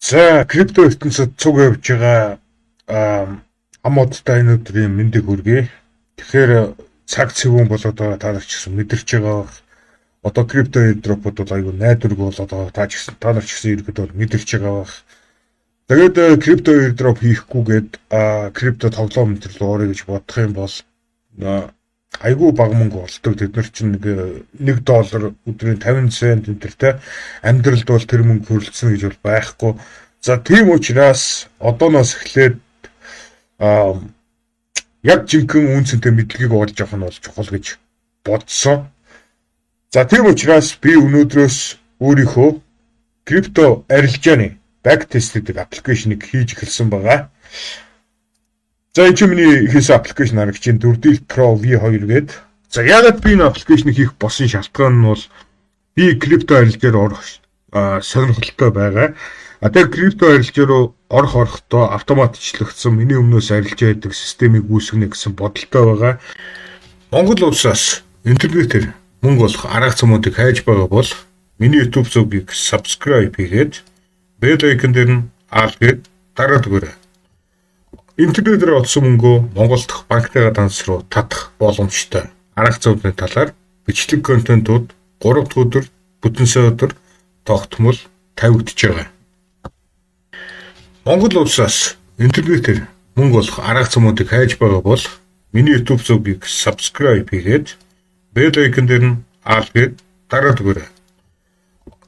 За крипто ертөнцид цуг явж байгаа хамуудтай энэ өдрийн мэндийг хүргэе. Тэгэхээр цаг цэвүүн болоод байгаа та нар ч гэсэн мэдэрч байгаа. Одоо крипто airdrop-ууд бол аюу найдварг болоод байгаа. Та нар ч гэсэн ерөөдөө мэдэрч байгаа. Тэгээд крипто airdrop хийхгүйгээд крипто тоглоом өнтер рүү орё гэж бодох юм бол айгүй бага мөнгө олдог. Тэд нар чинь $1 өдрийн 50 цент өнтертэй амьдралд бол тэр мөнгө хөрөлдсөн гэж бол байхгүй. За тийм учраас одооноос эхлээд яг жинхэнэ үнцэнтэй мэдлэгийг олж авах нь бол чухал гэж бодсон. За тийм учраас би өнөөдрөөс өөрийнхөө крипто арилжааны backtest-ийг аппликейшнийг хийж эхэлсэн байгаа. За энэ чинь миний хийсэн аппликейшн арга чинь 4D Pro V2 гээд. За яагаад би энэ аппликейшнийг хийх болсон шалтгаан нь бол би крипто арилжаар орох сонирхолтой байгаа. Тэр крипто арилжаа руу орохдоо автоматчлагдсан миний өмнөөс арилжаа хийдэг системийг үүсгэнэ гэсэн бодолтой байгаа. Монгол улсаас интернетээр мөнгө олох арга замуудыг хайж байгаа бол миний YouTube зүгийг subscribe хийгээд bell icon дээр нь алгээд дараад өгөөрэй. Интернетээр олсон мөнгөө Монгол дахь банктайгаа данс руу татах боломжтой. Арга зүйн талаар бичлэг контентууд 3 дахь өдөр бүтэн сая өдөр тогтмол тавигдж байгаа. Монгол улсаас интернетээр мөнгө олох арга замуудыг хайж байгаа бол миний YouTube зүгийг subscribe хийгээд bell icon дээр нь алгээд дараад өгөөрэй.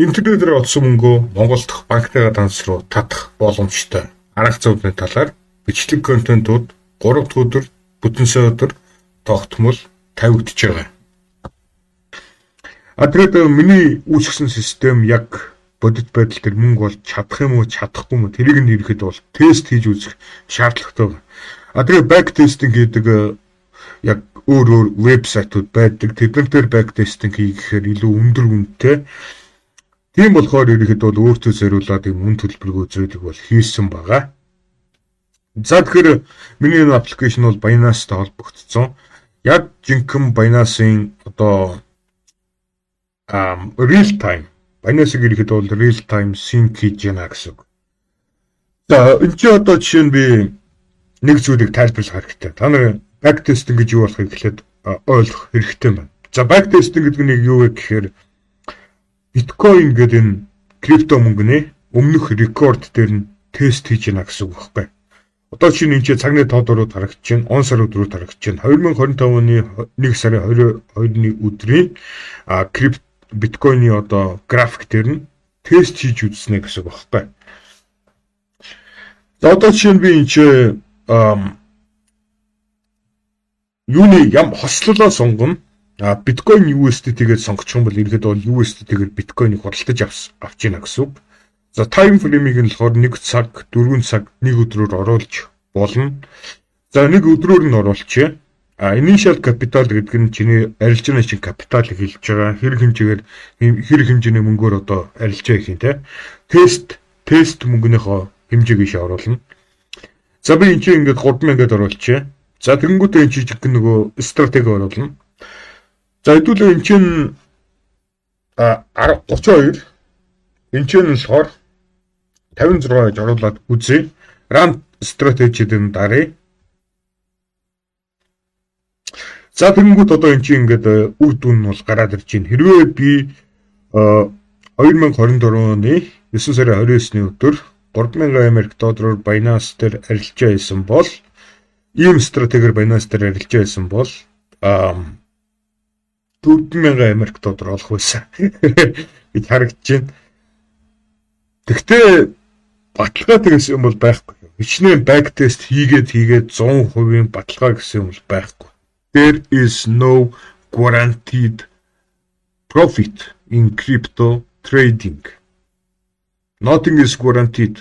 Интернетээр олсон мөнгөө Монгол дахь банктайгаа данс руу татах боломжтой. Арга зүйн талаар бичлэг контентууд 3 дахь өдөр бүтэн сая өдөр тогтмол тавигдж байгаа. Тэгээд миний үүсгэсэн систем яг бодит байдал дээр мөнгө олж чадах юм уу чадахгүй юм уу тэрийг нь ирэхэд бол тест хийж үзэх шаардлагатай. Тэгээд back testing гэдэг яг өөр вебсайтууд байдаг. Тэдгээр дээр back testing хийхээр илүү өндөр үнэтэй. Тийм болохоор ирэхэд бол өөртөө зориулаад юм үн төлбөргүй зүйлийг бол хийсэн байгаа. За тэгэхээр миний энэ аппликейшн бол Binance-тай холбогдсон. Яг жинхэнэ Binance-ийн одоо real time Binance-ийг ирэхэд бол real time sync хийж яана гэсэн. За энэ чи одоо жишээ нь би нэг зүйлийг тайлбарлах хэрэгтэй. Та нар backtesting гэж юу болохыг эхлээд ойлгох хэрэгтэй байна. За backtesting гэдэг нь юу вэ гэхээр Bitcoin гэдэг энэ крипто мөнгөний өмнөх рекорд дээр нь тест хийж яана гэсэн үг байхгүй. Одоо чинь энэ цагны тоодороо тарагч чинь он сар өдрөө тарагч чинь 2025 оны 1 сарын 22-ны өдрийн биткойны одоо график дээр нь тест хийж үзснэ гэсэн үг байхгүй. За одоо чинь би энэ юуны хослолоо сонгоно. Биткойн USDT-гээр сонгочих юм бол ирэхэд бол USDT-гээр биткойныг худалдаж авч яана гэсэн үг. За time frame-ийг нь болохоор 1 цаг, 4 цаг, 1 өдрөөр оруулж болно. За 1 өдрөөр нь оруулчих. Initial capital гэдэг нь чиний арилжааны чинь капиталыг хэлж байгаа. Хэрэг хэмжээний мөнгөөр одоо арилжаа хийх юм те. Тест мөнгөнийхөө хэмжээг ийш оруулна. За би энэ чинь ингээд 3000-д оруулчих. За тэгэнгүүтээ энэ чинь нөгөө стратеги оруулна. За хэдүүлээ энэ чинь 32 энэ чинь болохоор 56 гэж оруулаад үзье. Run strategy-д нь даръя. За тэгэнгүүт одоо энэ чинь ингээд үр дүн нь бол гараад ирж байна. Хэрвээ би 2024 оны 9 сарын 29-ны өдөр 3000 Америк доллараар Binance дээр арилжаа хийсэн бол ийм стратегиэр Binance дээр арилжаа хийсэн бол 4000 Америк доллар олох байсан гэж харагдаж байна. Тэгтээ баталгаа гэсэн юм бол байхгүй. Хичнээн backtest хийгээд 100% баталгаа гэсэн юм бол байхгүй. There is no guaranteed profit in crypto trading. Nothing is guaranteed.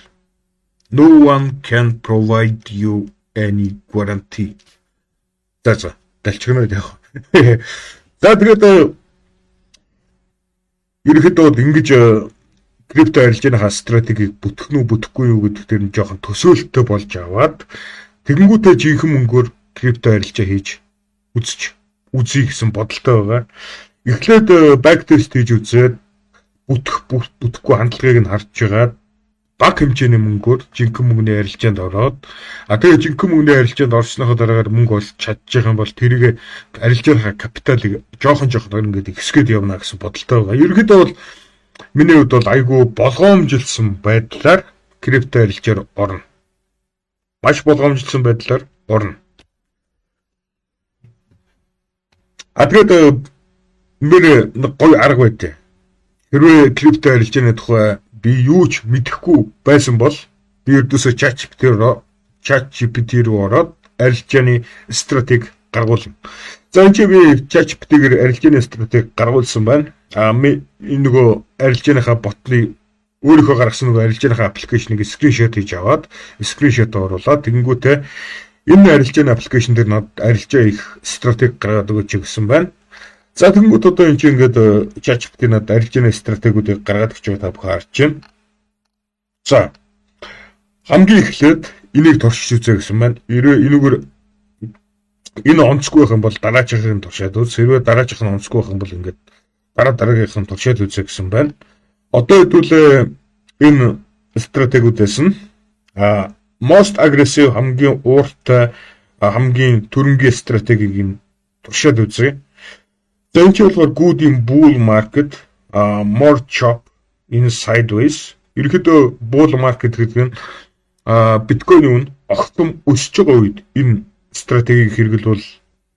No one can provide you any guarantee. За далчгнаа яах. За тэгээд ерөөхдөө ингэж крипто арилжааныхаа стратегийг бүтгэх нь бүтэхгүй юу гэдэг дээр нь жоохон төсөөлттэй болж аваад тэгэнгүүтээ жинхэнэ мөнгөөр крипто арилжаа хийж үзье гэсэн бодолтой байгаа. Эхлээд backtest хийж үзээд бүтэхгүй хандлагыг нь харж байгаа. бага хэмжээний мөнгөөр жинхэнэ мөнгөний арилжаанд ороод тэгээ жинхэнэ мөнгөний арилжаанд орсныхоо дараагаар мөнгө олж чадчих юм бол тэрийг арилжааныхаа капиталыг жоохон ингээд ихсгээд явна гэсэн бодолтой байгаа. Ерөнхийдөө бол миний хувьд бол айгүй болгоомжилсан байдлаар крипто арилжаар орно. Маш болгоомжилсан байдлаар орно. Тэгээд нэр гоё арга байдэ. Хэрвээ крипто арилжааны тухай би юу ч мэдэхгүй байсан бол би ердөөсөө ChatGPT руу ороод арилжааны стратеги гаргуулна. За энэ би ChatGPT-гээр арилжааны стратеги гаргуулсан байна. Энэ нөгөө арилжааныхаа ботны өөрийнхөө гаргасан нөгөө арилжааныхаа аппликейшнийг скриншот хийж аваад скриншот оруулаад тэгэнгүүтээ энэ арилжааны аппликейшн дээр надад арилжаа их стратеги гаргаад өгч гэсэн байна. За тэгэнгүүт одоо энэ чинь ингээд ChatGPT надад арилжааны стратегиудыг гаргаад өгч байгаа та бүхэн харж байна. За хамгийн эхлээд энийг туршиж үзье гэсэн байна. Энэгээр энэ онцгүй байх юм бол дараачихын туршаад үз. Хэрвээ дараачих нь онцгүй байх юм бол ингээд дараагийнх нь туршаад үзье гэсэн байна. Одоо хэдүүлээ энэ стратегиудээс нь most aggressive хамгийн ууртай хамгийн түрэнгийн стратегийг нь туршаад үзье. За энэ чинь болохоор good in bull market, more chop in sideways. Ерөнхийдөө bull market гэдэг нь биткойн үн огтом өсөж байгаа үед энэ стратегийг хэрэглэвэл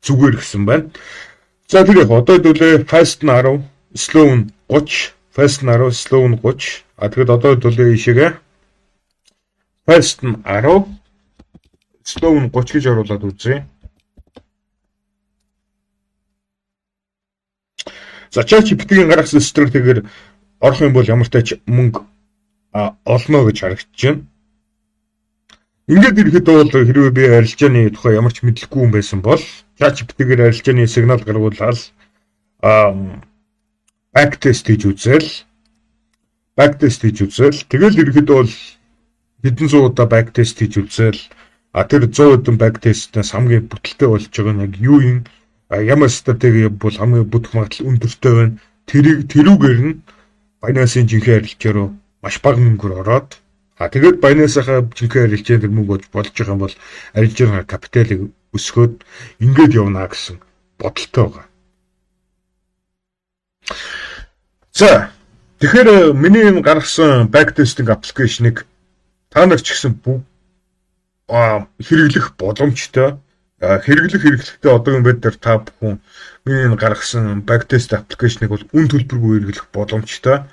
зүгээр гэсэн байна. За тэр яг одоо хэдүүлээ fast нь 10, slow нь 30, fast нь 10, slow нь 30. Тэгэхэд одоо хэдүүлээ ийшээгээ fast нь 10, slow нь 30 гэж оруулаад үзье. За ChatGPT-ийн гаргасан стратегиэр орох юм бол ямар тач мөнгө олно гэж харагдаж байна. Ингээд ирэхэд бол хэрвээ би арилжааны тухай ямар ч мэдлэггүй юм байсан бол ChatGPT-гээр арилжааны сигнал гаргуулаад backtest хийж үзэл. Тэгэл ирэхэд бол хэдэн зуун удаа backtest хийж үзэл. Тэр 100 удаа backtest-ээс хамгийн бүтэлтэй болж байгаа нь яг юу юм? Ямар стратеги бол хамгийн бүтэх магадлал өндөртэй байна. Тэрүүгээр нь Binance-ийн жинхэнэ арилжаа руу маш бага мөнгөөр ороод тэгээд Binance-ийнхаа жинхэнэ арилжаанд мөнгө болж байгаа юм бол арилжааныхаа капиталыг өсгөөд ингээд явна гэсэн бодолтой байгаа. За тэгэхээр миний энэ гаргасан backtesting application-ыг та нар ч гэсэн хэрэглэх боломжтой. Хэрэглэхдээ одоогийн байдлаар та бүхэн миний гаргасан backtest application-ыг бол үн төлбөргүй хэрэглэх боломжтой.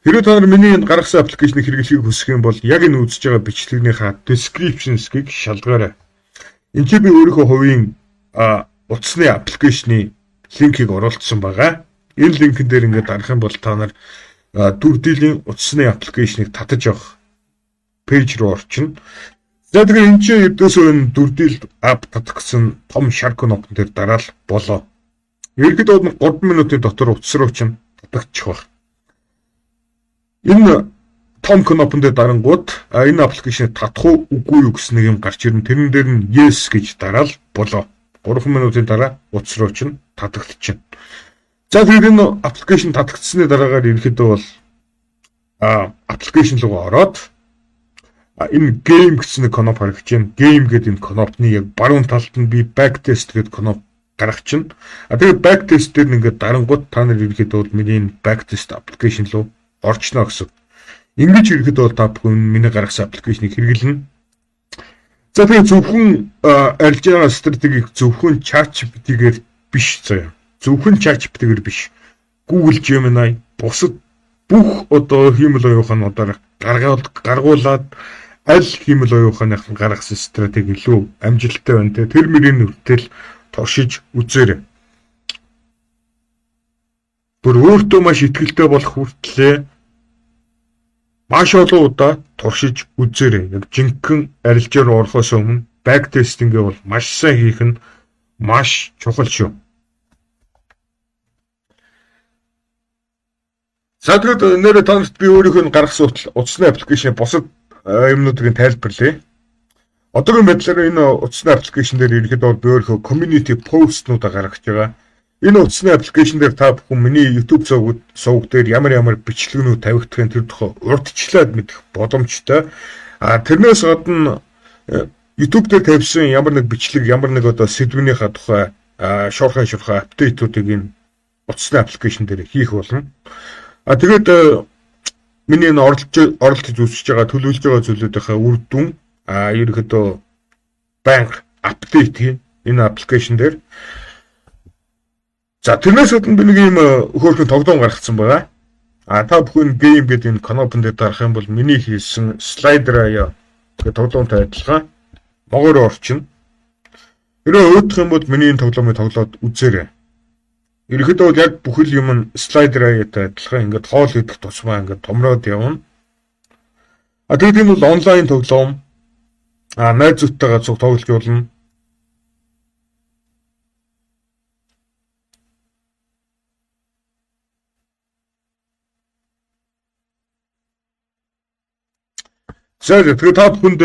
Хэрвээ та нар миний гаргасан аппликейшнийг хэрэглэхийг хүсэх юм бол яг энэ үзэж байгаа бичлэгнийхаа description-ыг шалгаарай. Энд чинь би өөрийнхөө хувийн утасны аппликейшний линкийг оруулсан байгаа. Энэ линкэн дээр ингээд дарах юм бол та нар дүр дийлэн утасны аппликейшнийг татаж авах пэйж руу орчихно. За тэгэхээр энэ чинь ердөөсөө энэ дүр дийл ап татах гэсэн том шар кнопн дээр дараал болоо. Ерөнхийдөө 3 минутын дотор утас руу чинь татагдчих баг. Энэ том кнопн дээр дарангууд энэ аппликейшнийг татах үгүй юу гэсэн нэг юм гарч ирнэ. Тэрэн дээр нь yes гэж дараал болоо. 3 минутын дараа утас руу чинь татагдчихна. За тэгээд энэ аппликейшн татагдсны дараагаар ерөнхийдөө бол аппликейшн руу ороод энэ game гэсэн кноп харагдаж байна. Game гэдэг энэ кнопны яг баруун талд нь би backtest гэдэг кноп гаргаж чинь. Тэгээд backtest дээр ингээд дарангууд та нар ерөнхийдөө миний энэ backtest application руу орчно гэсэн. Ингэж ерөнхийдөө бол та бүхэн миний гаргасан аппликейшнийг хэрэглэнэ. За тэгээд зөвхөн арилжаа стратегийг зөвхөн ChatGPT-гээр биш заяа. Зөвхөн ChatGPT-гээр биш. Google Gemini бусад бүх одоо хиймэл оюухануудаар гаргуулад аль хиймэл оюуханых нь гаргасан стратеги илүү амжилттай байна. Тэр мөрийн хүртэл туршиж үзээрэй. Бүр өөртөө маш ихтэй болох хүртлээр маш олон удаа туршиж үзээрэй. Яг жинхэнэ арилжаа руу орохоос өмнө backtesting-гээ бол маш сайн хийх нь маш чухал шүү. За тэгээд нэрэ та нарт би өөрийнхөө гаргасан утасны аппликейшн бусад юмнуудыг тайлбарлая. Одоогийн байдлаар энэ утасны аппликейшн дээр ерөнхийдөө би өөрийнхөө community post-нуудаа гаргаж байгаа. Энэ утасны аппликейшн дээр та бүхэн миний YouTube сувг дээр ямар бичлэгнүүд тавигдахын тэр тухай урдчлаад мэдэх боломжтой. Тэрнээс гадна YouTube дээр тавьсан ямар нэг бичлэг, ямар нэг одоо сэдвийнхаа тухай шуурхай апдейтуудыг энэ утасны аппликейшн дээр хийх болно. Тэгээд миний энэ оролцож үзэж байгаа төлөвлөж байгаа зүйлүүдийнхээ үр дүн ерөнхийдөө банк апдейт хийн энэ аппликейшн дээр. За тэрнээс гадна би нэг юм хөөрхөн тоглоом гаргацсан байгаа. Та бүхэн гейм гэдэг энэ каналын дээр дарах юм бол миний хийсэн слайдер гэх тоглоомтой адилхан могоор орчин. Хэрвээ өөдөх юм бол миний энэ тоглоомыг тоглоод үзээрэй. Ерөнхийдөө яг бүхэл юм нь слайдер аяатай адилхан ингээд хоол идэх тусмаа ингээд томроод явна. Тэгээд энэ бол онлайн тоглоом. Найз зүттайгаа цуг тоглож болно. За тэгээд та бүхэнд